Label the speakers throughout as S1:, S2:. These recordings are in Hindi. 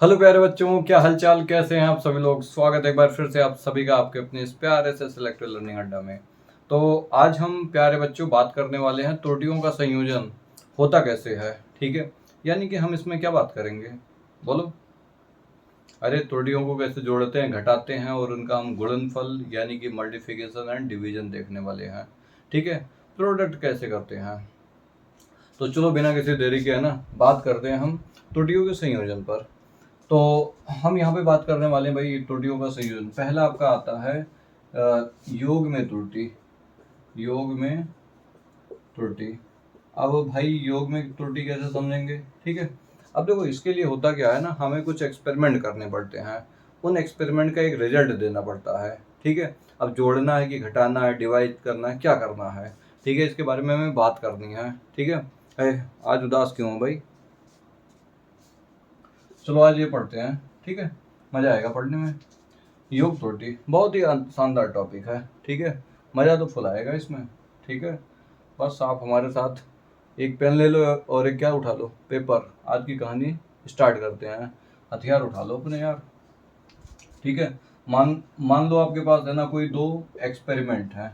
S1: हेलो प्यारे बच्चों, क्या हालचाल, कैसे हैं आप सभी लोग। स्वागत है एक बार फिर से आप सभी का आपके अपने इस प्यारे से सिलेक्टिव लर्निंग अड्डा में। तो आज हम प्यारे बच्चों बात करने वाले हैं त्रुटियों का संयोजन होता कैसे है। ठीक है, यानी कि हम इसमें क्या बात करेंगे, बोलो। अरे त्रुटियों को कैसे जोड़ते हैं, घटाते हैं और उनका हम गुणनफल यानी कि मल्टीप्लिकेशन एंड डिवीजन देखने वाले हैं। ठीक है, प्रोडक्ट कैसे करते हैं। तो चलो बिना किसी देरी के है ना बात करते हैं हम त्रुटियों के संयोजन पर। तो हम यहाँ पे बात करने वाले हैं भाई त्रुटियों का संयोजन। पहला आपका आता है योग में त्रुटि। योग में त्रुटि। अब भाई योग में त्रुटि कैसे समझेंगे। ठीक है, अब देखो इसके लिए होता क्या है ना, हमें कुछ एक्सपेरिमेंट करने पड़ते हैं। उन एक्सपेरिमेंट का एक रिजल्ट देना पड़ता है। ठीक है, अब जोड़ना है कि घटाना है, डिवाइड करना है, क्या करना है। ठीक है, इसके बारे में हमें बात करनी है। ठीक है, आज उदास क्यों हो भाई। चलो आज ये पढ़ते हैं। ठीक है, मजा आएगा पढ़ने में। योग त्रुटि बहुत ही शानदार टॉपिक है। ठीक है, मज़ा तो फुल आएगा इसमें। ठीक है, बस आप हमारे साथ एक पेन ले लो और एक क्या उठा लो, पेपर। आज की कहानी स्टार्ट करते हैं। हथियार उठा लो अपने यार। ठीक है, मान मान लो आपके पास है ना कोई दो एक्सपेरिमेंट है।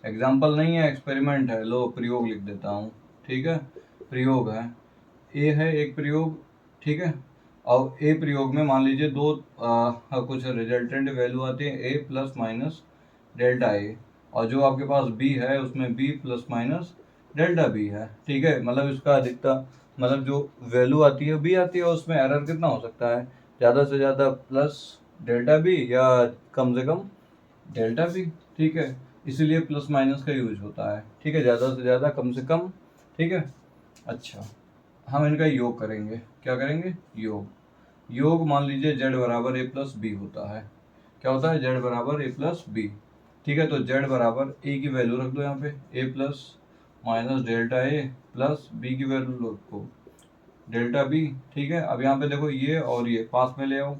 S1: एग्जाम्पल नहीं है, एक्सपेरिमेंट है। लो प्रयोग लिख देता हूँ। ठीक है, प्रयोग है, ए है एक प्रयोग। ठीक है, और ए प्रयोग में मान लीजिए दो कुछ रिजल्टेंट वैल्यू आती है A plus minus delta A, और जो आपके पास बी है उसमें B plus minus delta B है। ठीक है, मतलब इसका अधिकता मतलब जो वैल्यू आती है बी आती है, उसमें एरर कितना हो सकता है, ज़्यादा से ज़्यादा प्लस डेल्टा बी या कम से कम डेल्टा बी। ठीक है, इसीलिए प्लस माइनस का यूज होता है। ठीक है, ज़्यादा से ज़्यादा कम से कम। ठीक है, अच्छा हम इनका योग करेंगे। क्या करेंगे, योग। योग मान लीजिए जेड बराबर ए प्लस बी होता है। क्या होता है, जेड बराबर ए प्लस बी। ठीक है, तो जेड बराबर ए की वैल्यू रख दो यहाँ पे, ए plus minus delta A plus B की वैल्यू रखो डेल्टा बी। ठीक है, अब यहाँ पे देखो ये और ये पास में ले आओ,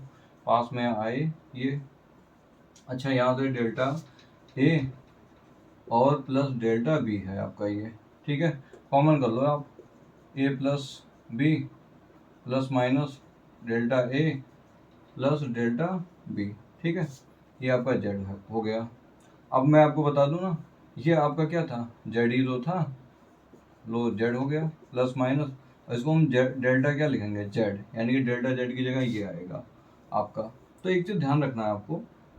S1: पास में आए ये। अच्छा, यहाँ से डेल्टा ए और प्लस डेल्टा बी है आपका ये। ठीक है, कॉमन कर लो आप, A plus B plus minus delta A plus delta B. ठीक है, ये आपका जेड हो गया। अब मैं आपको बता दूं ना, ये आपका क्या था, जेड ही तो था। लो जेड हो गया प्लस माइनस, इसको हम डेल्टा क्या लिखेंगे, जेड, यानी कि डेल्टा जेड की जगह ये आएगा आपका। तो एक चीज़ ध्यान रखना है आपको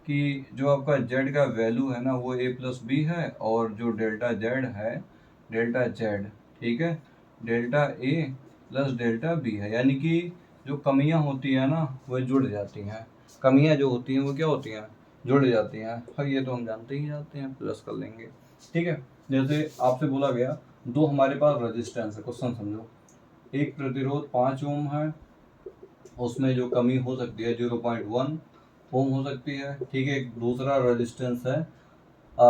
S1: कि जो आपका जेड का वैल्यू है ना वो ए प्लस बी है, और जो डेल्टा जेड है डेल्टा जेड। ठीक है, delta A plus delta B है, यानी कि जो कमियां होती है ना वो जुड़ जाती हैं। कमियां जो होती हैं वो क्या होती हैं, जुड़ जाती हैं। हाँ, ये तो हम जानते ही जाते हैं, प्लस कर लेंगे। ठीक है, जैसे आपसे बोला गया दो हमारे पास रेजिस्टेंस है, क्वेश्चन समझो। एक प्रतिरोध 5 ओम है, उसमें जो कमी हो सकती है 0.1 ओम हो सकती है। ठीक है, एक दूसरा रेजिस्टेंस है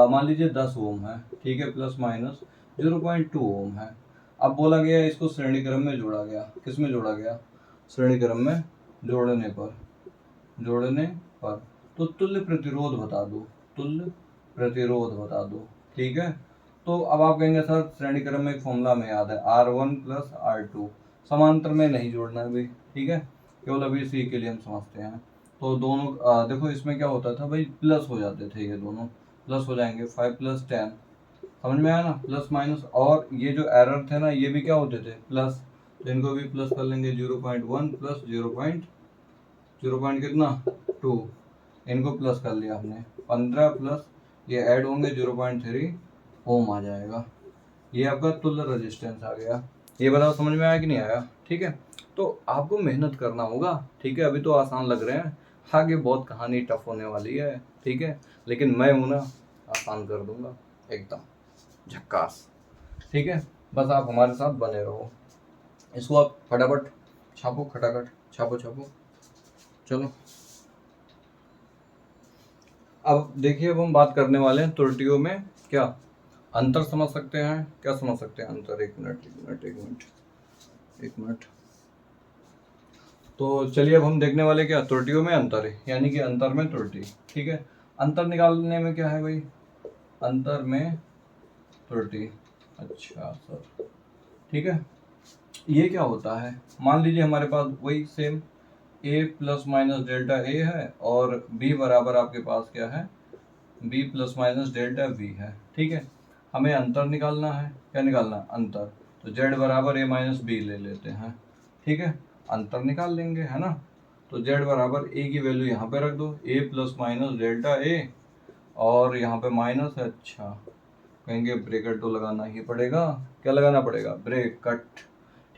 S1: मान लीजिए 10 ओम है। ठीक है, प्लस माइनस 0.2 ओम है। अब बोला गया इसको श्रेणी क्रम में जोड़ा गया। किस में जोड़ा गया, श्रेणी क्रम में जोड़ने पर तो तुल्य प्रतिरोध बता दो, तुल्य प्रतिरोध बता दो। ठीक है, तो अब आप कहेंगे सर श्रेणी क्रम में एक फॉर्मूला में याद है, R1 प्लस R2। समांतर में नहीं जोड़ना है भाई। ठीक है, केवल अभी इसी के लिए हम समझते हैं। तो दोनों देखो इसमें क्या होता था भाई, प्लस हो जाते थे, ये दोनों प्लस हो जाएंगे। 5 प्लस 10, समझ में आया ना, प्लस माइनस। और ये जो एरर थे ना ये भी क्या होते थे, प्लस, तो इनको भी प्लस कर लेंगे। 0.1 प्लस 0 कितना 2, इनको प्लस कर लिया हमने। 15 प्लस ये ऐड होंगे 0.3 ओम आ जाएगा। ये आपका तुल्य रेजिस्टेंस आ गया। ये बताओ समझ में आया कि नहीं आया। ठीक है, तो आपको मेहनत करना होगा। ठीक है, अभी तो आसान लग रहे हैं, आगे बहुत कहानी टफ होने वाली है। ठीक है, लेकिन मैं हूं ना, आसान कर दूंगा एकदम झक्कास। ठीक है, बस आप हमारे साथ बने रहो। इसको आप फटाफट छापो, खटाखट छापो छापो। चलो अब देखिए, अब हम बात करने वाले हैं त्रुटियों में क्या अंतर समझ सकते हैं। क्या समझ सकते हैं अंतर, एक मिनट। तो चलिए अब हम देखने वाले क्या त्रुटियों में अंतर है, यानी कि अंतर में त्रुटि। ठीक है, अंतर निकालने में क्या है भाई, अंतर में त्रुटि। अच्छा सर, ठीक है, ये क्या होता है, मान लीजिए हमारे पास वही same A plus minus delta A है और बी बराबर आपके पास क्या है, B plus minus delta B है। ठीक है, हमें अंतर निकालना है। क्या निकालना है? अंतर। तो जेड बराबर ए माइनस बी ले लेते हैं। ठीक है, अंतर निकाल लेंगे, है ना। तो जेड बराबर ए की वैल्यू यहाँ पे रख दो, ए प्लस माइनस डेल्टा ए, और यहाँ पे माइनस है। अच्छा, कहेंगे ब्रेकेट तो लगाना ही पड़ेगा। क्या लगाना पड़ेगा? ब्रेकेट।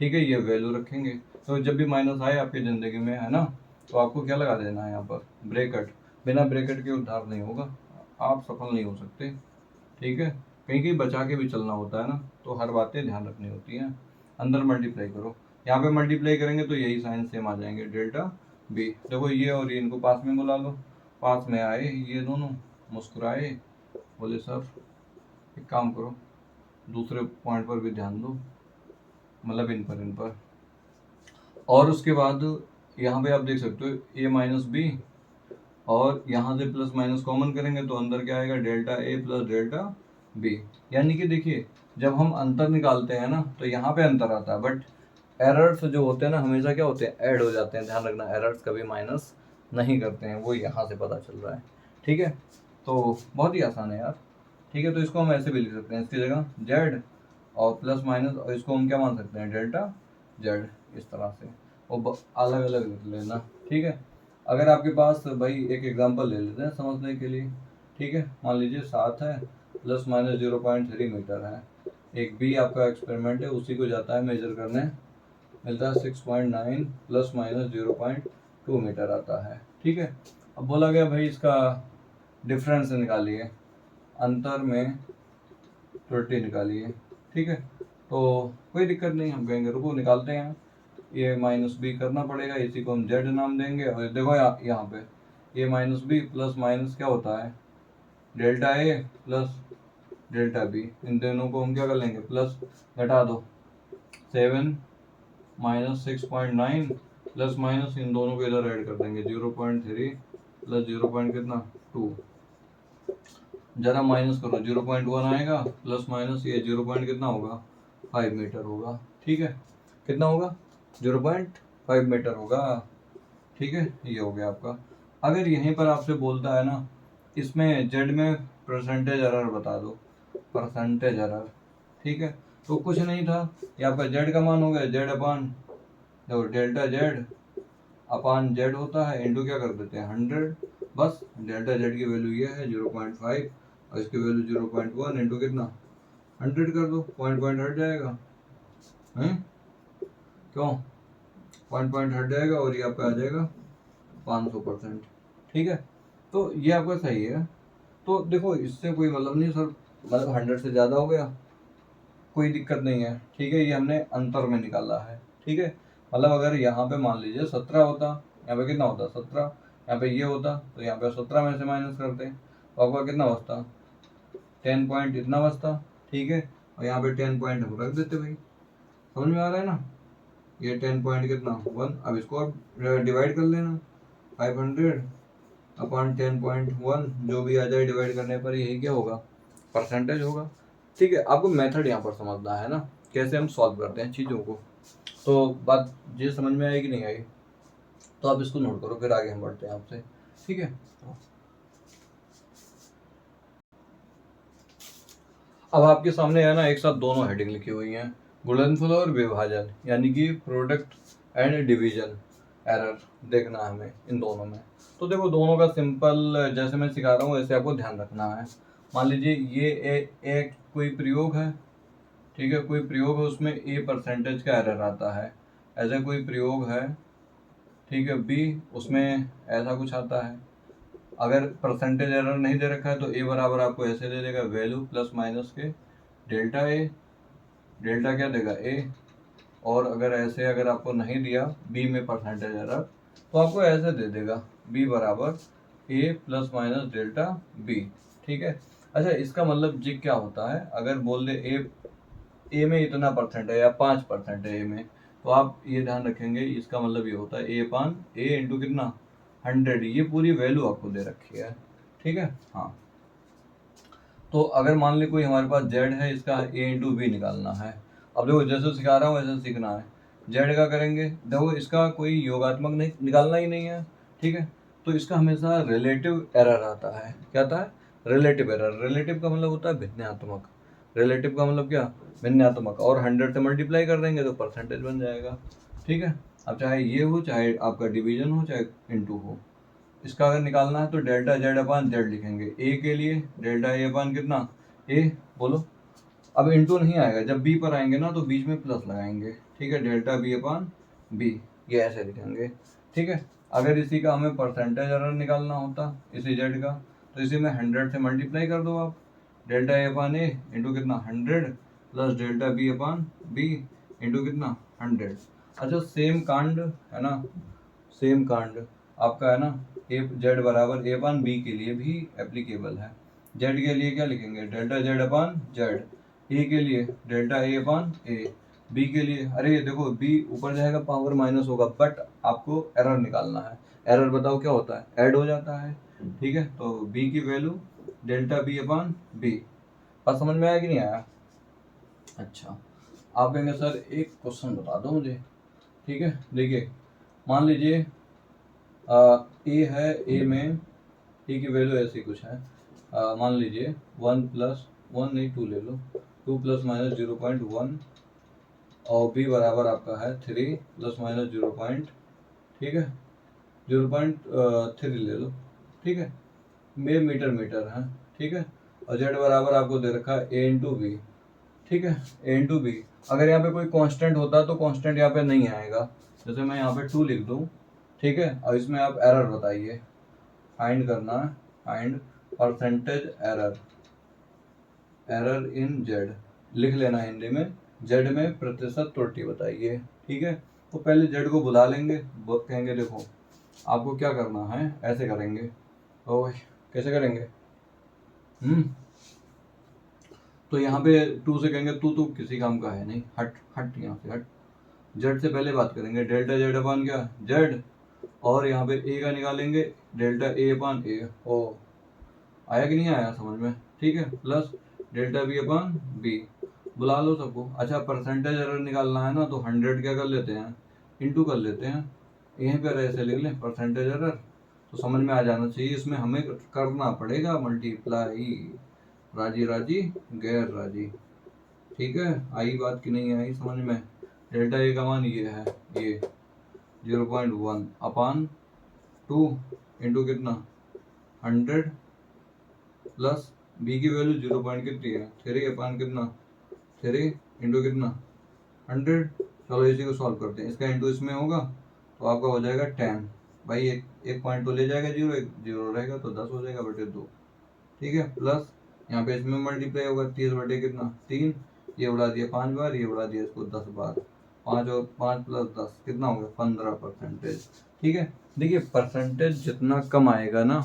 S1: ठीक है, ये वैल्यू रखेंगे। तो जब भी माइनस आए आपकी ज़िंदगी में, है ना, तो आपको क्या लगा देना है यहाँ पर? ब्रेकेट। बिना ब्रेकेट के उद्धार नहीं होगा, आप सफल नहीं हो सकते। ठीक है, कहीं कहीं बचा के भी चलना होता है ना, तो हर बातें ध्यान रखनी होती हैं। अंदर मल्टीप्लाई करो, यहाँ पे मल्टीप्लाई करेंगे तो यही साइन सेम आ जाएंगे, डेल्टा बी। देखो ये और ये, इनको पास में बुला लो। पास में आए ये दोनों, मुस्कुराए, बोले सर एक काम करो, दूसरे पॉइंट पर भी ध्यान दो, मतलब इन पर। और उसके बाद यहाँ पे आप देख सकते हो ए माइनस बी, और यहाँ से प्लस माइनस कॉमन करेंगे तो अंदर क्या आएगा? Delta A plus delta B. यानी कि देखिए, जब हम अंतर निकालते हैं ना तो यहाँ पे अंतर आता है, बट एरर्स जो होते हैं ना हमेशा क्या होते हैं? ऐड हो जाते हैं। ध्यान रखना, एरर्स कभी माइनस नहीं करते हैं, वो यहाँ से पता चल रहा है। ठीक है, तो बहुत ही आसान है यार। ठीक है, तो इसको हम ऐसे भी लिख सकते हैं, इसकी जगह जेड और प्लस माइनस, और इसको हम क्या मान सकते हैं? डेल्टा जेड, इस तरह से। और अलग अलग लिख लेना। ठीक है, अगर आपके पास भाई एक एग्जांपल ले लेते हैं समझने के लिए। ठीक है, मान लीजिए 7 है, प्लस माइनस 0.3 मीटर है। एक बी आपका एक्सपेरिमेंट है, उसी को जाता है मेजर करने, मिलता है 6.9 प्लस माइनस 0.2 मीटर आता है। ठीक है, अब बोला गया भाई इसका डिफरेंस निकालिए, अंतर में त्रुटि निकालिए। ठीक है, तो कोई दिक्कत नहीं, हम कहेंगे रुको निकालते हैं। ए माइनस बी करना पड़ेगा, इसी को हम जेड नाम देंगे। और देखो यहाँ पे ए माइनस बी प्लस माइनस क्या होता है? Delta A plus delta B. इन दोनों को हम क्या कर लेंगे? प्लस, घटा दो, 7 माइनस 6.9 प्लस माइनस इन दोनों को इधर ऐड कर देंगे, 0.3 प्लस 0. कितना? 2। जरा माइनस करो, 0.1 आएगा, प्लस माइनस ये 0. कितना होगा? 5 मीटर होगा। ठीक है, कितना होगा? 0.5 मीटर होगा। ठीक है, ये हो गया आपका। अगर यहीं पर आपसे बोलता है ना, इसमें जेड में परसेंटेज एरर बता दो, परसेंटेज एरर। ठीक है, तो कुछ नहीं था, ये आपका जेड का मान हो गया, जेड अपान, देखो डेल्टा जेड अपान जेड होता है, इंटू क्या कर देते हैं? 100। बस डेल्टा जेड की वैल्यू ये है 0.5, और इसकी वैल्यू 0.1 इंटू कितना? 100 कर दो, पॉइंट हट जाएगा। क्यों? पॉइंट हट जाएगा और ये आपका आ जाएगा 500%। ठीक है, तो ये आपका सही है। तो देखो इससे कोई मतलब नहीं सर, मतलब 100 से ज़्यादा हो गया, कोई दिक्कत नहीं है। ठीक है, ये हमने अंतर में निकाला है। ठीक है, मतलब अगर यहाँ पे मान लीजिए 17 होता, यहाँ पे कितना होता? 17। यहाँ पे ये होता तो यहाँ पे 17 में से माइनस करते, तो आपका कितना बचता? 10 पॉइंट इतना बचता। ठीक है, और यहाँ पे 10 पॉइंट हम रख देते भाई। समझ में आ रहा है ना? ये 10 पॉइंट कितना? 1। अब इसको आप डिवाइड कर लेना, 500 अपॉन 10.1, जो भी आ जाए डिवाइड करने पर यही क्या होगा? परसेंटेज होगा। ठीक है, आपको मेथड यहाँ पर समझना है ना, कैसे हम सॉल्व करते हैं चीज़ों को। तो बात ये समझ में आई कि नहीं आई? तो आप इसको नोट करो, फिर आगे हम बढ़ते हैं आपसे। ठीक है, अब आपके सामने है ना एक साथ दोनों हेडिंग लिखी हुई हैं, गुणनफल और विभाजन, यानी कि प्रोडक्ट एंड डिवीजन एरर देखना है हमें इन दोनों में। तो देखो दोनों का सिंपल जैसे मैं सिखा रहा हूँ वैसे आपको ध्यान रखना है। मान लीजिए ये एक कोई प्रयोग है। ठीक है, कोई प्रयोग है, उसमें ए परसेंटेज का एरर आता है। ऐसा कोई प्रयोग है, ठीक है, बी, उसमें ऐसा कुछ आता है। अगर परसेंटेज एरर नहीं दे रखा है तो ए बराबर आपको ऐसे दे देगा, वैल्यू प्लस माइनस के डेल्टा ए, डेल्टा क्या देगा? ए। और अगर ऐसे अगर आपको नहीं दिया बी में परसेंटेज एरर, तो आपको ऐसे दे देगा, बी बराबर ए प्लस माइनस डेल्टा बी। ठीक है, अच्छा इसका मतलब जी क्या होता है? अगर बोल दे ए में इतना परसेंट है या 5% है ए में, तो आप ये ध्यान रखेंगे इसका मतलब ये होता है ए अपान ए इंटू कितना? 100। ये पूरी वैल्यू आपको दे रखी है। ठीक है, हाँ। तो अगर मान ली कोई हमारे पास जेड है, इसका ए इंटू बी निकालना है। अब देखो जैसे सिखा रहा हूँ वैसे सीखना है। जेड का करेंगे, देखो इसका कोई योगात्मक नहीं निकालना ही नहीं है, ठीक है। तो इसका हमेशा रिलेटिव एरर आता है। क्या आता है? Relative error. रिलेटिव का मतलब होता है भिन्नात्मक। रिलेटिव का मतलब क्या? भिन्नात्मक। और 100 से मल्टीप्लाई कर देंगे तो परसेंटेज बन जाएगा, ठीक है। अब चाहे ये हो, चाहे आपका डिवीजन हो, चाहे इनटू हो, इसका अगर निकालना है तो डेल्टा जेड अपान जेड लिखेंगे। ए के लिए डेल्टा ए अपान कितना? ए, बोलो। अब इंटू नहीं आएगा, जब बी पर आएंगे ना तो बीच में प्लस लगाएंगे, ठीक है। डेल्टा बी अपान बी, ये ऐसे लिखेंगे, ठीक है। अगर इसी का हमें परसेंटेज एरर निकालना होता, इसी जेड का, तो इसी में 100 से मल्टीप्लाई कर दो आप। Delta A upon A into कितना? 100 प्लस डेल्टा बी अपान बी इंटू कितना? 100। अच्छा, सेम कांड है ना, सेम कांड आपका है ना, ए जेड बराबर ए अपान बी के लिए भी एप्लीकेबल है। जेड के लिए क्या लिखेंगे? Delta z upon Z. ए के लिए delta A upon A. B के लिए, अरे देखो बी ऊपर जाएगा पावर माइनस होगा, बट आपको एरर निकालना है। एरर बताओ क्या होता है? ऐड हो जाता है, ठीक है। तो बी की वैल्यू डेल्टा बी अपान बी। बात समझ में आया कि नहीं आया? अच्छा, आप कहेंगे सर एक क्वेश्चन बता दो मुझे, ठीक है। देखिए, मान लीजिए ए है, ए में ए की वैल्यू ऐसी कुछ है, मान लीजिए 1 प्लस 1 नहीं 2 ले लो, 2 प्लस माइनस 0.1, और बी बराबर आपका है 3 प्लस माइनस 0 पॉइंट, ठीक है, 0.3 ले लो, ठीक है। मे मीटर मीटर है, ठीक है। और जेड बराबर आपको दे रखा है ए इंटू बी, ठीक है, ए इंटू बी। अगर यहाँ पे कोई कांस्टेंट होता तो कांस्टेंट यहाँ पे नहीं आएगा, जैसे मैं यहाँ पे 2 लिख दूँ, ठीक है। और इसमें आप एरर बताइए, फाइंड करना है, find percentage error, error in Z लिख लेना हिंदी में, जेड में प्रतिशत त्रुटि बताइए, ठीक है। तो पहले जेड को बुला लेंगे, कहेंगे देखो आपको क्या करना है, ऐसे करेंगे। ओह, कैसे करेंगे? तो यहाँ पे 2 से कहेंगे तू किसी काम का है नहीं, हट हट यहाँ से हट। जेड से पहले बात करेंगे, डेल्टा जेड अपान क्या? जेड। और यहाँ पे ए का निकालेंगे, डेल्टा ए अपान ए। ओ, आया कि नहीं आया समझ में? ठीक है, प्लस डेल्टा बी अपान बी, बुला लो सबको। अच्छा, परसेंटेज एरर निकालना है ना, तो 100 क्या कर लेते हैं? इंटू कर लेते हैं, यहीं पर ऐसे लिख लें परसेंटेज एरर, तो समझ में आ जाना चाहिए। इसमें हमें करना पड़ेगा मल्टीप्लाई, राजी राजी गैर राजी, ठीक है। आई बात कि नहीं आई समझ में? डेल्टा ए का मान ये है, ये 0.1 अपान 2 इंटू कितना? 100 प्लस बी की वैल्यू 0 पॉइंट कितनी है? 3 अपान कितना? 3 इंटू कितना? 100। चलो इसी को सॉल्व करते हैं, इसका इंटू इसमें होगा तो आपका हो जाएगा 10। भाई एक पॉइंट तो ले जाएगा जीरो, एक जीरो रहेगा तो 10 हो जाएगा बटे 2, ठीक है। प्लस यहाँ पे इसमें मल्टीप्लाई होगा, 30 बटे कितना? 3। ये बढ़ा दिया 5 बार, ये बढ़ा दिया इसको 10 बार, 5 और 5 प्लस 10 कितना हो गया? 15%, ठीक है। देखिए, परसेंटेज जितना कम आएगा ना,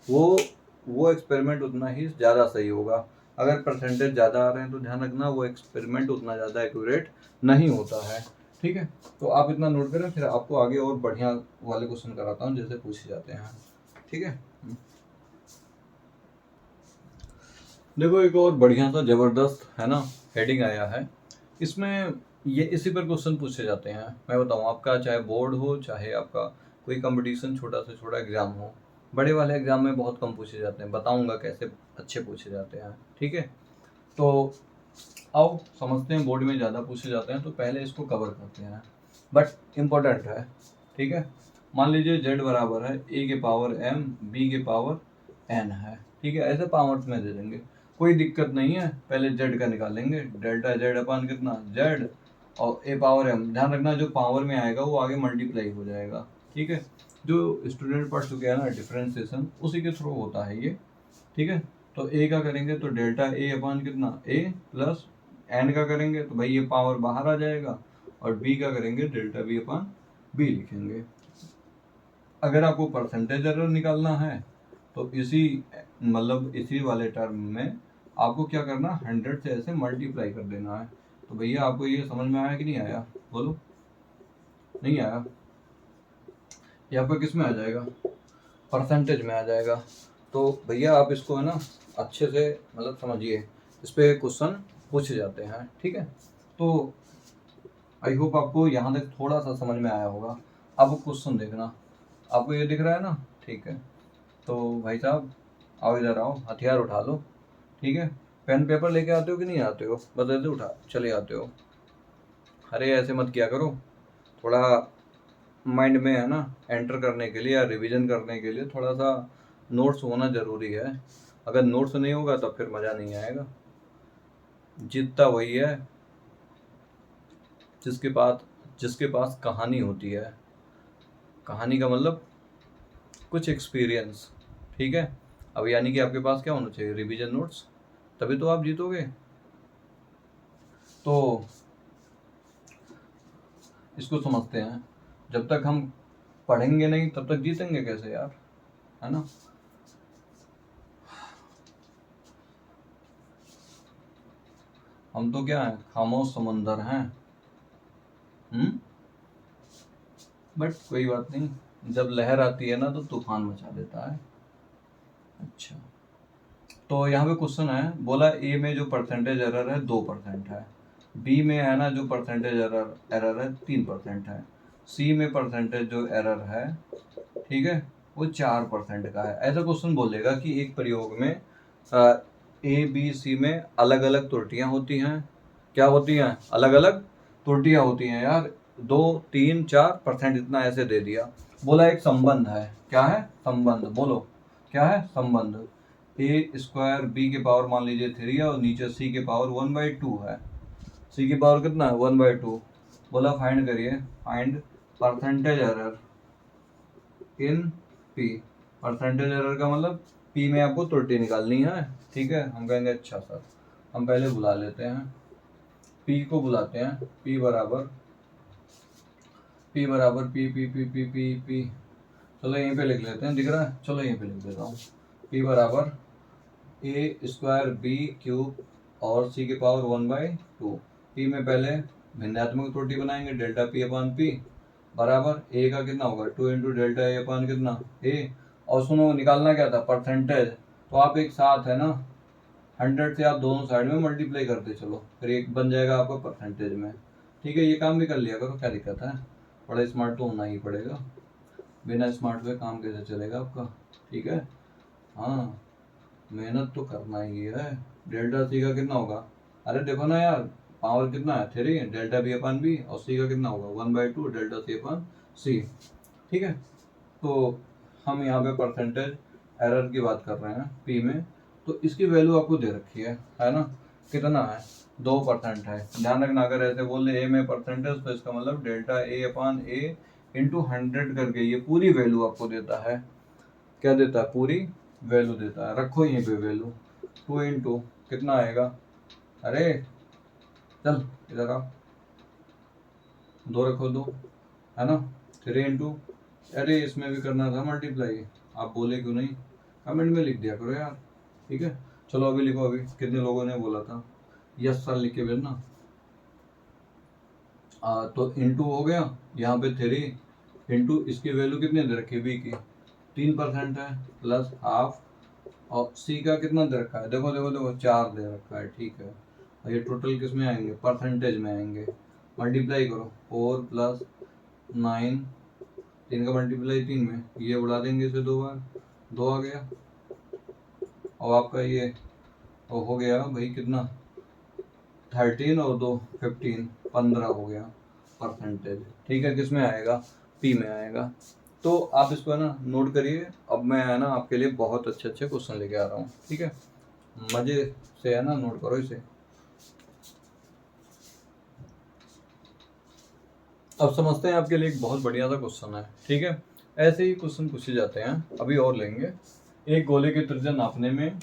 S1: वो एक्सपेरिमेंट उतना ही ज़्यादा सही होगा। अगर परसेंटेज ज़्यादा आ रहे हैं तो ध्यान रखना वो एक्सपेरिमेंट उतना ज़्यादा एक्यूरेट नहीं होता है, ठीक है। तो आप इतना नोट करें, फिर आपको आगे और बढ़िया वाले क्वेश्चन कराता हूँ जैसे पूछे जाते हैं, ठीक है। देखो, एक और बढ़िया सा जबरदस्त है ना हेडिंग आया है, इसमें ये इसी पर क्वेश्चन पूछे जाते हैं। मैं बताऊँ, आपका चाहे बोर्ड हो, चाहे आपका कोई कंपटीशन छोटा से छोटा एग्जाम हो, बड़े वाले एग्जाम में बहुत कम पूछे जाते हैं। बताऊंगा कैसे अच्छे पूछे जाते हैं, ठीक है। तो आओ समझते हैं, बोर्ड में ज़्यादा पूछे जाते हैं तो पहले इसको कवर करते हैं, बट इम्पोर्टेंट है, ठीक है। मान लीजिए जेड बराबर है ए के पावर m बी के पावर n है, ठीक है। ऐसे पावर्स में दे देंगे, कोई दिक्कत नहीं है। पहले जेड का निकालेंगे, डेल्टा जेड अपान कितना? जेड, और ए पावर m, ध्यान रखना जो पावर में आएगा वो आगे मल्टीप्लाई हो जाएगा, ठीक है। जो स्टूडेंट पढ़ चुके हैं ना डिफरेंशिएशन, उसी के थ्रू होता है ये, ठीक है। तो ए का करेंगे तो डेल्टा ए अपान कितना? ए, प्लस एन का करेंगे तो भाई ये पावर बाहर आ जाएगा, और बी का करेंगे डेल्टा बी अपान बी लिखेंगे। अगर आपको परसेंटेज एरर निकालना है तो इसी मतलब इसी वाले टर्म में आपको क्या करना? 100 से ऐसे मल्टीप्लाई कर देना है। तो भैया आपको ये समझ में आया कि नहीं आया? बोलो, नहीं आया? ये आपका किस में आ जाएगा? परसेंटेज में आ जाएगा। तो भैया आप इसको है ना अच्छे से मतलब समझिए, इस पे क्वेश्चन पूछे जाते हैं, ठीक है। तो आई होप आपको यहाँ तक थोड़ा सा समझ में आया होगा। अब क्वेश्चन देखना, आपको ये दिख रहा है ना, ठीक है। तो भाई साहब आओ, इधर आओ, हथियार उठा लो, ठीक है। पेन पेपर लेके आते हो कि नहीं आते हो? बस ऐसे उठा चले आते हो। अरे ऐसे मत किया करो, थोड़ा माइंड में है ना एंटर करने के लिए या रिवीजन करने के लिए थोड़ा सा नोट्स होना ज़रूरी है। अगर नोट्स नहीं होगा तो फिर मज़ा नहीं आएगा। जीतता वही है जिसके पास कहानी होती है। कहानी का मतलब कुछ एक्सपीरियंस, ठीक है। अब यानी कि आपके पास क्या होना चाहिए? रिवीजन नोट्स, तभी तो आप जीतोगे। तो इसको समझते हैं, जब तक हम पढ़ेंगे नहीं तब तक जीतेंगे कैसे यार, है ना। हम तो क्या है, खामोश समंदर हैं। बट कोई बात नहीं, जब लहर आती है ना तो तूफान मचा देता है। अच्छा, तो यहाँ पे क्वेश्चन है, बोला ए में जो परसेंटेज एरर है 2% है, बी में है ना जो परसेंटेज एरर एरर है 3% है, सी में परसेंटेज जो एरर है, ठीक है, वो 4% का है। ऐसा क्वेश्चन बोलेगा कि एक प्रयोग में ए बी सी में अलग अलग त्रुटियां होती हैं। क्या होती हैं? अलग अलग त्रुटियां होती हैं यार। 2 3 4% इतना ऐसे दे दिया। बोला एक संबंध है। क्या है? संबंध। बोलो क्या है? संबंध। ए स्क्वायर बी के पावर मान लीजिए 3 है और नीचे सी के पावर 1/2 है। सी की पावर कितना है? 1/2। बोला फाइंड करिए, find percentage error in P. Percentage error का मतलब पी में आपको त्रुटि निकालनी है, ठीक है। हम कहेंगे अच्छा सर, हम पहले बुला लेते हैं, पी को बुलाते हैं। पी बराबर पी बराबर P P P P P P चलो यहीं पे लिख लेते हैं, दिख रहा है? चलो यहीं पे लिख देता हूँ। पी बराबर ए स्क्वायर बी क्यूब और सी के पावर 1/2। पी में पहले भिन्नात्मक त्रुटि बनाएंगे, डेल्टा पी अपान पी बराबर ए का कितना होगा? 2 इंटू डेल्टा ए अपान कितना? ए। और सुनो, निकालना क्या था? परसेंटेज। तो आप एक साथ है ना 100 से आप दोनों साइड में मल्टीप्लाई करते चलो, फिर एक बन जाएगा आपका परसेंटेज में, ठीक है। ये काम भी कर लिया करो, क्या दिक्कत है? बड़ा स्मार्ट तो होना ही पड़ेगा, बिना स्मार्ट हुए काम कैसे चलेगा आपका, ठीक है। हाँ, मेहनत तो करना ही है। डेल्टा सी का कितना होगा? अरे देखो ना यार, पावर कितना है? 3 डेल्टा बी अपान बी, और सी का कितना होगा? 1/2 डेल्टा सी अपान सी, ठीक है। तो हम यहाँ पे परसेंटेज एरर की बात कर रहे हैं पी में, तो इसकी वैल्यू आपको दे रखी है ना। कितना है? 2% है। ध्यान रखना, अगर ऐसे बोले ए में परसेंटेज तो इसका मतलब delta A upon A into 100 करके ये पूरी वैल्यू आपको देता है। क्या देता है? पूरी वैल्यू देता है। रखो यहीं पे वैल्यू, 2 इंटू कितना आएगा? अरे चल इधर आ, 2 रखो, 2 है ना। 3 इंटू, अरे इसमें भी करना था मल्टीप्लाई, आप बोले क्यों नहीं? कमेंट में लिख दिया करो यार, ठीक है। चलो अभी लिखो, अभी कितने लोगों ने बोला था? यस सर लिख के भेजना। तो इंटू हो गया, यहाँ पे 3 इंटू इसकी वैल्यू कितनी दे रखी है? बी की 3% है, प्लस हाफ, और सी का कितना दे रखा है? देखो देखो देखो, 4 दे रखा है, ठीक है। और ये टोटल किस में आएंगे? परसेंटेज में आएंगे। मल्टीप्लाई करो, 4 प्लस 9, 3 का मल्टीप्लाई 3 में, ये उड़ा देंगे इसे 2 बार, 2 आ गया। और आपका ये हो गया भाई कितना? 13 और 2 15, 15 हो गया परसेंटेज, ठीक है। किस में आएगा? पी में आएगा। तो आप इसको है ना नोट करिए। अब मैं है ना आपके लिए बहुत अच्छे अच्छे क्वेश्चन लेके आ रहा हूँ, ठीक है। मजे से है ना नोट करो इसे। अब समझते हैं, आपके लिए एक बहुत बढ़िया सा क्वेश्चन है, ठीक है। ऐसे ही क्वेश्चन पूछे जाते हैं, अभी और लेंगे। एक गोले की त्रिज्या नापने में,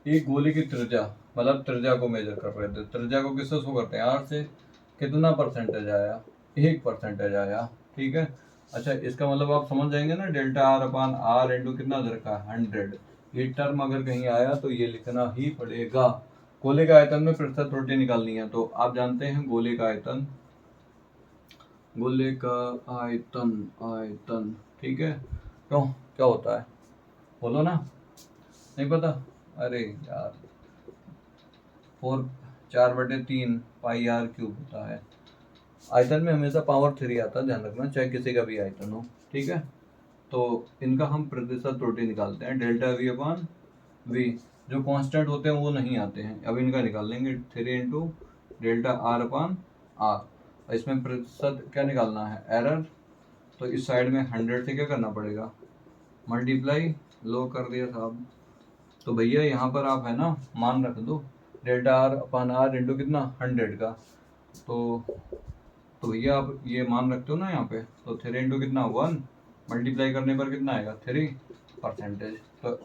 S1: एक गोले की त्रिज्या मतलब त्रिज्या को मेजर कर रहे थे, त्रिज्या को किससे शो करते हैं? आर से। कितना परसेंटेज आया? 1% आया, ठीक है। अच्छा, इसका मतलब आप समझ जाएंगे ना, delta R upon R into कितना दे रखा है? 100। ये टर्म अगर कहीं आया तो ये लिखना ही पड़ेगा। गोले का आयतन में प्रतिशत त्रुटि निकालनी है, तो आप जानते हैं गोले का आयतन, गोले का आयतन, आयतन, ठीक है। क्यों, क्या होता है? बोलो ना, नहीं पता? अरे यार, 4 4/3 पाई आर क्यूब होता है, आयतन में हमेशा पावर 3 आता है, ध्यान रखना, चाहे किसी का भी आयतन हो, ठीक है। तो इनका हम प्रतिशत त्रुटि निकालते हैं, डेल्टा वी अपान वी। जो कांस्टेंट होते हैं वो नहीं आते हैं, अब इनका निकाल लेंगे, 3 into delta R upon R. इसमें प्रतिशत क्या निकालना है, एरर। तो इस साइड में 100 से क्या करना पड़ेगा, मल्टीप्लाई, लो कर दिया साहब। तो भैया यहाँ पर आप है ना मान रख दो, delta R upon R into कितना 100 का। तो भैया आप ये मान रखते हो ना यहाँ पे, तो 3 इंटू कितना 1, मल्टीप्लाई करने पर कितना आएगा 3%। तो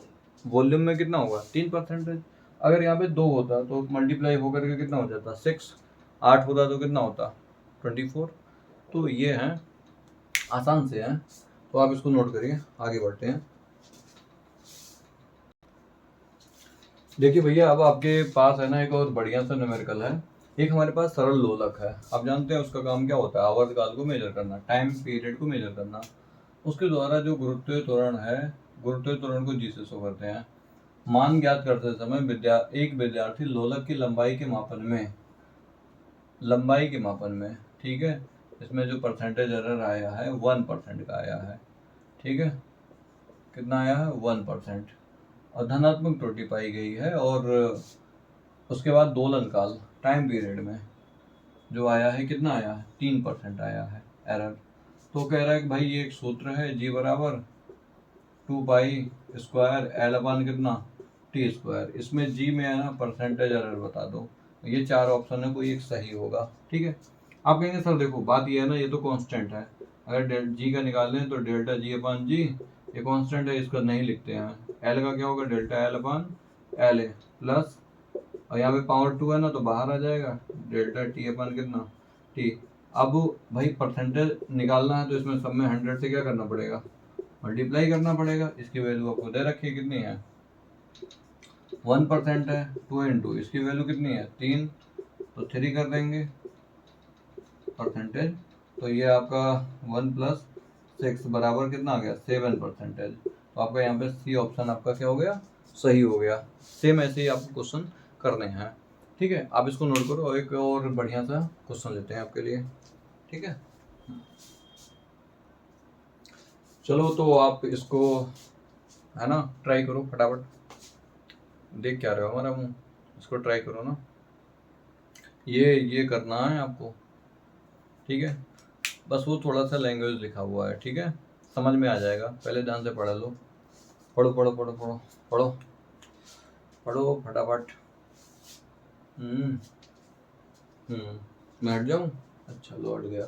S1: वॉल्यूम में कितना होगा 3%। अगर यहाँ पे 2 होता तो मल्टीप्लाई होकर के कितना हो जाता 6, 8 होता तो कितना होता 24। तो ये है, आसान से है, तो आप इसको नोट करिए, आगे बढ़ते हैं। देखिए भैया, अब आपके पास है ना एक और बढ़िया सा न्यूमेरिकल है। एक हमारे पास सरल लोलक है, आप जानते हैं उसका काम क्या होता है, आवर्तकाल को मेजर करना, टाइम पीरियड को मेजर करना। उसके द्वारा जो गुरुत्वीय त्वरण है, गुरुत्वीय त्वरण को जी से शो करते हैं। मान ज्ञात करते समय एक विद्यार्थी लोलक की लंबाई के मापन में, ठीक है, इसमें जो परसेंटेज एरर आया है 1% का आया है, ठीक है, कितना आया है 1%, और धनात्मक त्रुटि पाई गई है। और उसके बाद दोलन काल, टाइम पीरियड में जो आया है कितना आया है 3% आया है एरर। तो कह रहा है कि भाई ये एक सूत्र है, जी बराबर 2 पाई स्क्वायर एल अपान कितना टी स्क्वायर। इसमें जी में है ना परसेंटेज एरर बता दो, ये 4 ऑप्शन है, कोई एक सही होगा, ठीक है। आप कहेंगे सर देखो बात ये है ना, ये तो कांस्टेंट है, अगर जी का निकाल लें तो डेल्टा जी अपान जी, ये कांस्टेंट है, इसका नहीं लिखते हैं। एल का क्या होगा, delta L upon L A plus, और यहाँ पे पावर 2 है ना तो बाहर आ जाएगा, डेल्टा टी अपन कितना टी। अब भाई परसेंटेज निकालना है तो इसमें सब में 100 से क्या करना पड़ेगा, मल्टीप्लाई करना पड़ेगा। इसकी वैल्यू आपको दे रखी है, कितनी है 1% है, 2 इंटू इसकी वैल्यू कितनी है 3, तो 3 कर देंगे परसेंटेज। तो ये आपका 1 प्लस 6 बराबर कितना आ गया 7%। तो आपका यहाँ पे सी ऑप्शन आपका क्या हो गया, सही हो गया। सेम ऐसे ही आपको क्वेश्चन करने हैं, ठीक है। आप इसको नोट करो, और एक और बढ़िया सा क्वेश्चन लेते हैं आपके लिए, ठीक है। चलो तो आप इसको है ना ट्राई करो फटाफट, देख क्या रहे हो हमारा मुंह, इसको ट्राई करो ना, ये करना है आपको, ठीक है। बस वो थोड़ा सा लैंग्वेज लिखा हुआ है, ठीक है, समझ में आ जाएगा, पहले ध्यान से पढ़ लो, पढ़ो पढ़ो पढ़ो पढ़ो पढ़ो पढ़ो फटाफट। मैं हट जाऊँ, अच्छा लो हट गया।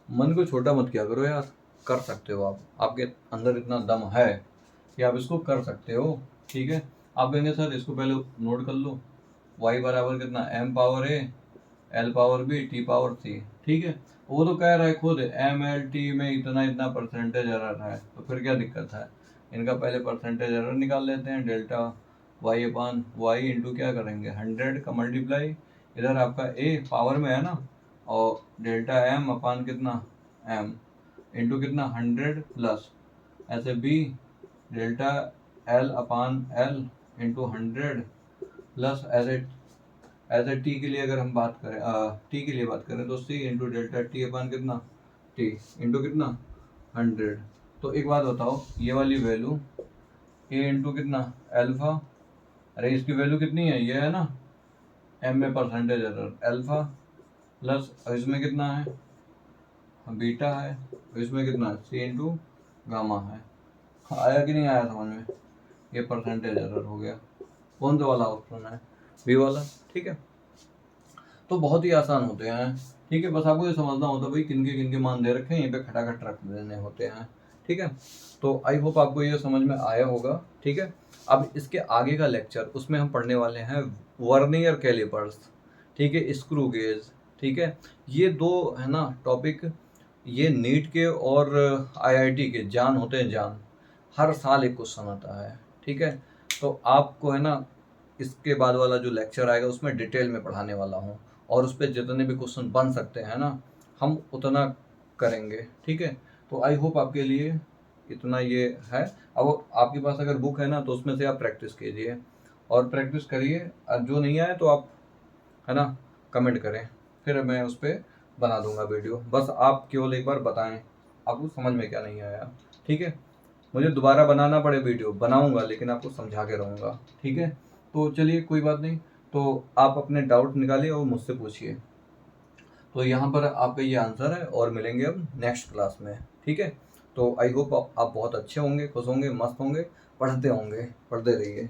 S1: मन को छोटा मत किया करो यार, कर सकते हो आप, आपके अंदर इतना दम है कि आप इसको कर सकते हो, ठीक है। आप कहेंगे सर इसको पहले नोट कर लो, y बराबर कितना m power a l power b t power c, ठीक है। वो तो कह रहा है खुद m l t में इतना इतना परसेंटेज एरर है, तो फिर क्या दिक्कत है, इनका पहले परसेंटेज एरर निकाल लेते हैं, डेल्टा y अपान y इंटू क्या करेंगे 100 का मल्टीप्लाई, इधर आपका a पावर में है ना, और डेल्टा m अपान कितना m इंटू कितना 100 प्लस ऐसे b delta l upon l into 100 plus एज ए टी के लिए अगर हम बात करें, टी के लिए बात करें तो सी इंटू डेल्टा टी अपान कितना टी इंटू कितना 100। तो एक बात बताओ, ये वाली वैल्यू ए इंटू कितना एल्फा, अरे इसकी वैल्यू कितनी है, ये है ना एम में परसेंटेज एरर एल्फा, प्लस इसमें कितना है बीटा है, इसमें कितना सी इंटू गामा है। आया कि नहीं आया समझ में, ये परसेंटेज एरर हो गया, कौन सा वाला ऑप्शन है, बी वाला, ठीक है। तो बहुत ही आसान होते हैं, ठीक है, बस आपको ये समझना होता है भाई किन के मान दे रखे हैं, यहीं पे खटाखट रख देने होते हैं, ठीक है। तो आई होप आपको ये समझ में आया होगा, ठीक है। अब इसके आगे का लेक्चर, उसमें हम पढ़ने वाले हैं वर्नियर कैलिपर्स, ठीक है, स्क्रू गेज, ठीक है। ये दो है ना टॉपिक, ये नीट के और आईआईटी के जान होते हैं, जान, हर साल एक क्वेश्चन आता है, ठीक है। तो आपको है ना इसके बाद वाला जो लेक्चर आएगा उसमें डिटेल में पढ़ाने वाला हूँ, और उस पर जितने भी क्वेश्चन बन सकते हैं ना हम उतना करेंगे, ठीक है। तो आई होप आपके लिए इतना ये है। अब आपके पास अगर बुक है ना तो उसमें से आप प्रैक्टिस कीजिए और प्रैक्टिस करिए, और जो नहीं आए तो आप है ना, कमेंट करें, फिर मैं उस पर बना दूंगा वीडियो। बस आप केवल एक बार बताएं आपको समझ में क्या नहीं आया, ठीक है। मुझे दोबारा बनाना पड़े वीडियो बनाऊंगा, लेकिन आपको समझा के रहूँगा, ठीक है। तो चलिए कोई बात नहीं, तो आप अपने डाउट निकालिए और मुझसे पूछिए। तो यहाँ पर आपका ये आंसर है, और मिलेंगे अब नेक्स्ट क्लास में, ठीक है। तो आई होप आप बहुत अच्छे होंगे, खुश होंगे, मस्त होंगे, पढ़ते रहिए।